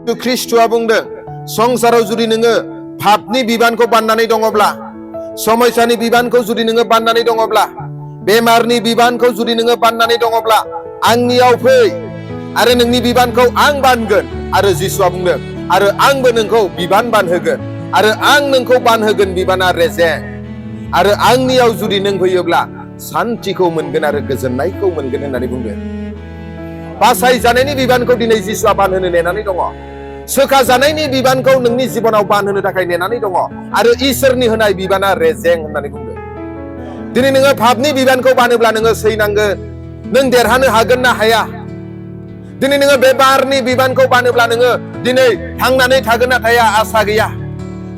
ख्रिस्ट'आ बुंदों संसाराव जुदि नोङो पापनि बिबानखौ बाननानै दङब्ला समयसानि बिबानखौ जुदि नोङो बाननानै दङब्ला बेमारनि बिबानखौ जुदि नोङो बाननानै दङब्ला आंनियाव फै आरो नोंनि बिबानखौ आं बानगोन आरो जिसुआ बुंदों आरो आंबो नोंखौ बिबान बानहोगोन आरो आं नोंखौ बानहोगोन बिबाना रेजें आरो आंनियाव जुदि नों फैयोब्ला सान्थिखौ मोनगोन आरो गोजोननायखौ मोनगोन होननानै बुंदों। बासायजानायनि बिबानखौ दिनै जिसुआ बानहोनो नेनानै दङ। सोखाजानायनि बिबानखौ नोंनि जिबनाव बानहोनो थाखाय नेनानै दङ आरो इसोरनि होनाय बिबाना रेजें होननानै बुंदों। दिनै नोङो पापनि बिबानखौ बानोब्ला नोङो सैनांगोन। नों देरहानो हागोन ना हाया? दिनै नोङो बेमारनि बिबानखौ बानोब्ला नोङो दिनै थांनानै थागोन ना थाया आसा गैया।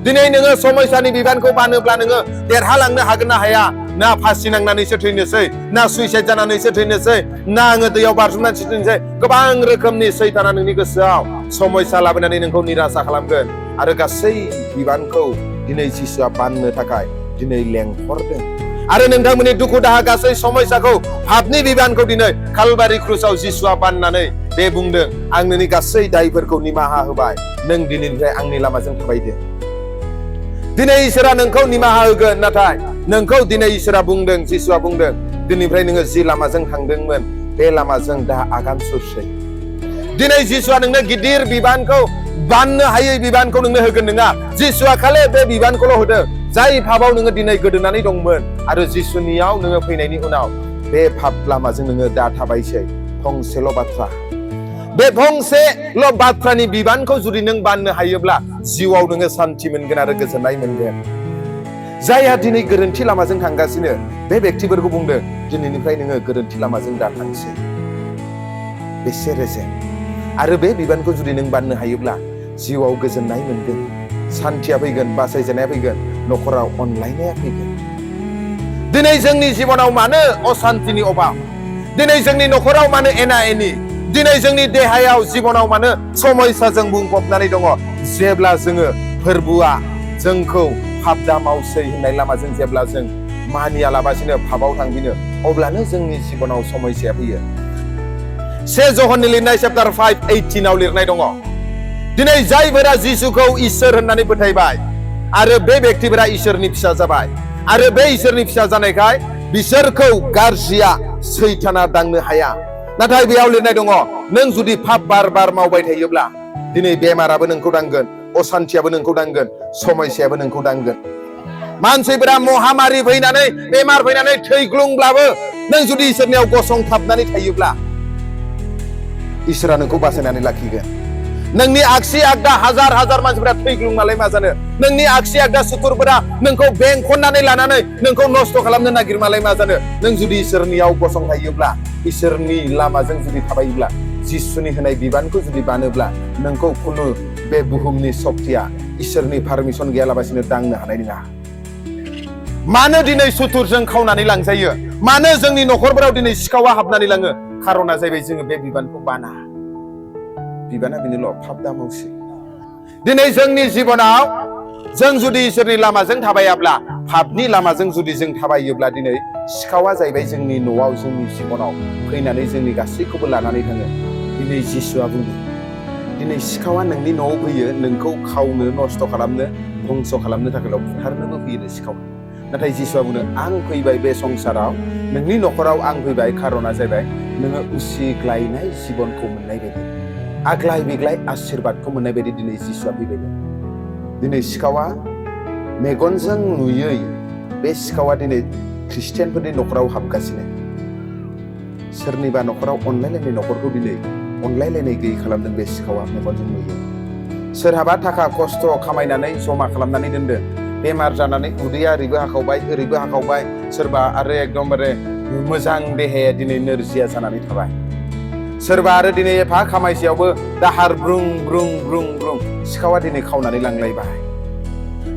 दिनै नोङो समयसानि बिबानखौ बानोब्ला नोङो देरहालांनो हागोन ना हाया? ना फासि नांनानैसो थैनोसै, ना सुइसाइड जानानैसो थैनोसै, ना आङो दैयाव बाज्रुमनानैसो थैनोसै। गोबां रोखोमनि सैताना नोंनि गोसोआव समयसा लाबोनानै नोंखौ निरासा खालामगोन आरो गासै बिबानखौ दिनै जिसुआ बाननो थाखाय दिनै लेंहरदों आरो नोंथांमोननि दुखु दाहा गासै समयसाखौ पापनि बिबानखौ दिनै कालबारि क्रुसाव जिसुआ बाननानै बे बुंदों आं नोंनि गासै दायफोरखौ निमाहा होबाय, नों दिनैनिफ्राय आंनि लामाजों थाबायदो। दिनै इसोरा नोंखौ निमाहा होगोन, नाथाय नोंखौ दिनै इसोरा बुंदों, जिसुआ बुंदों दिनैनिफ्राय नोङो जि लामाजों थांदोंमोन बे लामाजों दा आगान सुरसै। दिनै जिसुआ नोंनो गिदिर बिबानखौ बाननो हायै बिबानखौ नोंनो होगोन नङा। जिसुआ खालि बे बिबानखौल' होदों जाय पापाव नोङो दिनै गोदोनानै दंमोन आरो जिसुनियाव नोङो फैनायनि उनाव बे पाप लामाजों नोङो दा थाबायसै। फंसेल' बाथ्रा, बे फंसेल' बाथ्रानि बिबानखौ जुदि नों बाननो हायोब्ला जिउआव नोङो सान्थि मोनगोन आरो गोजोननाय मोनगोन। जायहा दिनै गोरोन्थि लामाजों थांगासिनो बे बेक्तिफोरखौ बुंदों दिनैनिफ्राय नोङो गोरोन्थि लामाजों दा थांसै। बेसे रेजें आरो बे बिबानखौ जुदि नों बाननो हायोब्ला जिउआव गोजोननाय मोनगोन, सान्थिया फैगोन, बासायजानाया फैगोन, न'खराव अनलायनाया फैगोन। दिनै जोंनि जिबनाव मानो असान्तिनि अभाब? दिनै जोंनि न'खराव मानो एना एनि? दिनै जोंनि देहायाव जिबनाव मानो समयसाजों बुंफबनानै दङ? जेब्ला जोङो फोरबुआ जोंखौ पाप दा मावसै होननाय लामाजों जेब्ला जों मानियालाबासिनो पापाव थांबिनो अब्लानो जोंनि जिबनाव समयसाया फैयो। 1 ज'हननि लिरनाय चेप्टार 5:18 लिरनाय दङ दिनै जायफोरा जिसुखौ इसोर होननानै फोथायबाय आरो बे बेक्तिफोरा इसोरनि फिसा जाबाय आरो बे इसोरनि फिसा जानायखाय बिसोरखौ गाज्रिया सैताना दांनो हाया। नाथाय बेयाव लिरनाय दङ नों जुदि पाप बार बार मावबाय थायोब्ला दिनै बेमाराबो नोंखौ दांगोन, असान्थियाबो नोंखौ दांगोन, समयसायाबो नोंखौ दांगोन। मानसिफोरा महामारि फैनानै बेमार फैनानै थैग्लुंब्लाबो नों जुदि इसोरनियाव गसंथाबनानै थायोब्ला इसोरा नोंखौ बासायनानै लाखिगोन। नोंनि आगसि आगदा हाजार हाजार मानसिफोरा थैग्लुंनालाय मा जानो? नोंनि आगसि आगदा सुथुरफोरा नोंखौ बेंखननानै लानानै नोंखौ नस्थ' खालामनो नागिरमालाय मा जानो? नों जुदि इसोरनियाव गसंथायोब्ला, इसोरनि लामाजों जुदि थाबायोब्ला, जिसुनि होनाय बिबानखौ जुदि बानोब्ला नोंखौ खुनु बे बुहुमनि सक्तिया इसोरनि पारमिसन गैयालाबासिनो दांनो हानाय नङा। मानो दिनै सुथुरजों खावनानै लांजायो? मानो जोंनि न'खरफोराव दिनै सिखावा हाबनानै लाङो? खारना जाहैबाय जोङो बे बिबानखौ बाना। बिबाना बेनोल' पाप दा मावसै। दिनै जोंनि जिबनाव जों जुदि इसोरनि लामाजों थाबायाब्ला, पापनि लामाजों जुदि जों थाबायोब्ला दिनै सिखावा जाहैबाय जोंनि न'आव, जोंनि जिबनाव फैनानै जोंनि गासैखौबो लानानै थाङो। दिनै जिसुआ बुंदों दिनै सिखावा नोंनि न'आव फैयो नोंखौ खावनो, नस्थ' खालामनो, धंस' खालामनो थाखायल' बुथारनोबो फैयो सिखावा। नाथाय जिसुआ बुंदों आं फैबाय बे संसाराव, नोंनि न'खराव आं फैबाय खारना जाहैबाय नोङो उसिग्लायनाय जिबनखौ मोननाय बायदि, आग्लाय बिग्लाय आशीर्बादखौ मोननाय बायदि दिनै जिसुआ फैबाय। दिनै सिखावा मेगनजों नुयै बे सिखावा दिनै ख्रिस्टियानफोरनि न'खराव हाबगासिनो। सोरनिबा न'खराव अनलायलायनाय न'खरखौ दिनै अनलायलायनाय गैयै खालामदों बे सिखावा मेगनजों नुयै। सोरहाबा थाखा खस्थ' खामायनानै जमा खालामनानै दोनदों, बेमार जानानै उदैया ओरैबो हाखावबाय ओरैबो हाखावबाय, सोरबा आरो एकदमबारे मोजां देहाया दिनै नोरजिया जानानै थाबाय। सोरबा आरो दिनै एफा खामायसेयावबो दाहार ब्रुं ब्रुं ब्रुं ब्रुं सिखावा दिनै खावनानै लांलायबाय।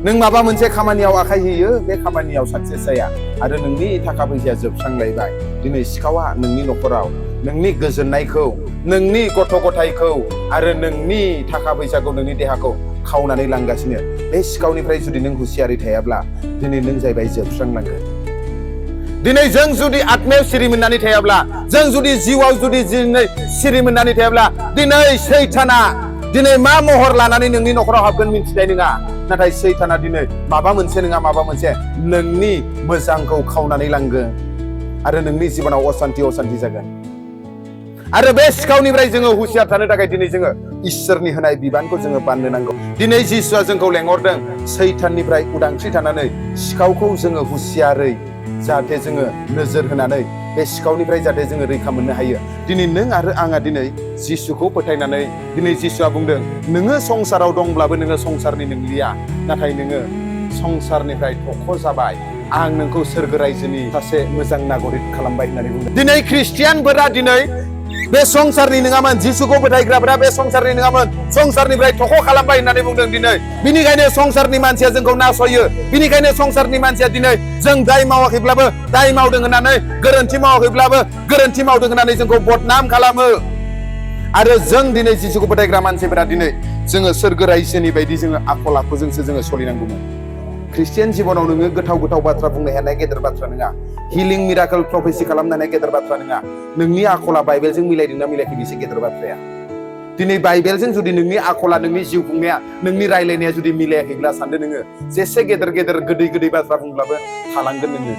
नों माबा मोनसे खामानियाव आखाइ होयो, बे खामानियाव साक्सेस जाया आरो नोंनि थाखा फैसाया जोबस्रांलायबाय। दिनै सिखावा नोंनि न'खराव नोंनि गोजोननायखौ, नोंनि गथ' गथायखौ आरो नोंनि थाखा फैसाखौ, नोंनि देहाखौ खावनानै लांगासिनो। बे सिखावनिफ्राय जुदि नों हुसियारि थायाब्ला दिनै नों जाहैबाय जोबस्रांलांगोन। दिनै जों जुदि आत्मायाव सिरि मोननानै थायाब्ला, जों जुदि जिउआव जुदि दिनै सिरि मोननानै थायाब्ला दिनै सैताना दिनै मा महर लानानै नोंनि न'खराव हाबगोन मिथिनाय नङा नाथाय सैताना दिनै माबा मोनसे नङा माबा मोनसे नोंनि मोजांखौ खावनानै लांगोन आरो नोंनि जिबनाव असान्ति जागोन आरो बे सिखावनिफ्राय जोङो हुसियार थानो थाखाय दिनै जोङो इसोरनि होनाय बिबानखौ जोङो बाननो नांगौ दिनै जिसुआ जोंखौ लेंहरदों सैताननिफ्राय उदांस्रि थानानै सिखावखौ जोङो हुसियारै जाहाथे जोङो नोजोर होनानै बे सिखावनिफ्राय जाहाथे जोङो रैखा मोननो हायो दिनै नों आरो आंहा दिनै जिसुखौ फोथायनानै दिनै जिसुआ बुंदों नोङो संसाराव दंब्लाबो नोङो संसारनि नंलिया नाथाय नोङो संसारनिफ्राय थख' जाबाय आं नोंखौ सोरगो रायजोनि सासे मोजां नागरिक खालामबाय होननानै बुंदों दिनै ख्रिस्टियानफोरा दिनै बे संसारनि नङामोन जिसुखौ फोथायग्राफोरा बे संसारनि नङामोन संसारनिफ्राय थख' खालामबाय होननानै बुंदों दिनै बिनिखायनो संसारनि मानसिया जोंखौ नासयो बिनिखायनो संसारनि मानसिया दिनै जों दाय मावाखैब्लाबो दाय मावदों होननानै गोरोन्थि मावाखैब्लाबो गोरोन्थि मावदों होननानै जोंखौ बदनाम खालामो आरो जों दिनै जिसुखौ फोथायग्रा मानसिफोरा दिनै जोङो सोरगो रायजोनि बायदि जोङो आखल आखुजोंसो जोङो सोलिनांगौमोन ख्रिस्टियान जिबनाव नोङो गोथाव बाथ्रा बुंनो हानाय गेदेर बाथ्रा नङा हिलिं मिराकल प्रफेसि खालामनो हानाय गेदेर बाथ्रा नङा नोंनि आखला बाइबेलजों मिलायदोंना मिलायाखै बेसो गेदेर बाथ्राया दिनै बाइबेलजों जुदि नोंनि आखला नोंनि जिउ खुंनाया नोंनि रायलायनाया जुदि मिलायाखैब्ला सानदो नोङो जेसे गेदेर गोदै बाथ्रा बुंब्लाबो थालांगोन नोङो